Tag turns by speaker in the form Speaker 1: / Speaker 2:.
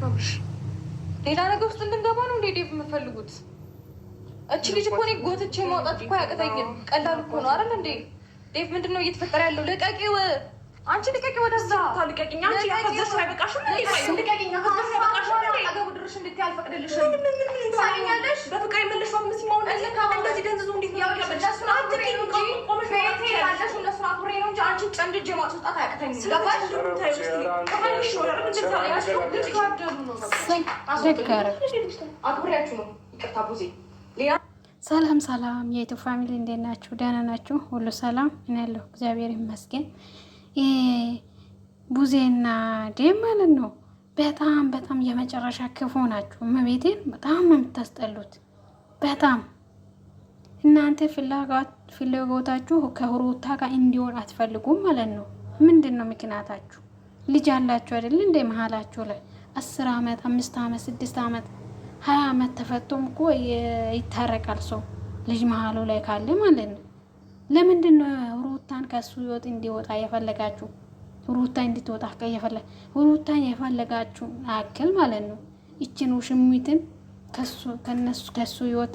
Speaker 1: አብሽ ሌላ ነገር ውስጥ እንድንገባ ነው እንዴ ዴቭ የምፈልጉት? እቺ ልጅ እኮ እኔ ጎትቼ ማውጣት እኮ ያቅተኝም። ቀላል እኮ ነው አይደል እንዴ? ዴቭ ምንድን ነው እየተፈጠረ ያለው? ልቀቂው! አንቺ ልቀቂ! ወደዛ ታልቀቂኝ! አንቺ ያፈዘሽ አይበቃሽም እንዴ? ልቀቂኝ! አፈዘሽ አይበቃሽም እንዴ? አገቡ ድርሽ እንድትይ አልፈቅድልሽም። ምን ታኛለሽ? በፍቅር ይመለሽ ነው መስማው እንደዚህ ደንዝዞ እንዴት ነው ያበላሽ? አትቂ እንጂ ቆመሽ ቤቴ ያለሽ እነሱ አኩሬ ነው እንጂ አንቺ ጨንድጄ ማውጣት አያቅተኝም። ገባሽ? አክብሬያችሁ ነው። ይቅርታ ቡዜ።
Speaker 2: ሰላም ሰላም የኢትዮ ፋሚሊ እንዴት ናችሁ? ደህና ናችሁ? ሁሉ ሰላም? እኔ ያለሁ እግዚአብሔር ይመስገን። ቡዜና ዴቭ ማለት ነው በጣም የመጨረሻ ክፉ ናችሁ። እመቤቴን በጣም ነው የምታስጠሉት። በጣም እናንተ ፍላጎታችሁ ከሩታ ጋር እንዲሆን አትፈልጉም ማለት ነው። ምንድን ነው ምክንያታችሁ? ልጅ አላችሁ አይደል እንደ መሀላችሁ ላይ 10 ዓመት 5 ዓመት 6 ዓመት 20 ዓመት ተፈቶም እኮ ይታረቃል ሰው ልጅ መሀሉ ላይ ካለ ማለት ነው። ለምንድን ነው ሩታን ከሱ ህይወት እንዲወጣ የፈለጋችሁ? ሩታ እንድትወጣ ሩታን የፈለጋችሁ አክል ማለት ነው። ይችን ውሽሚትን ከሱ ህይወት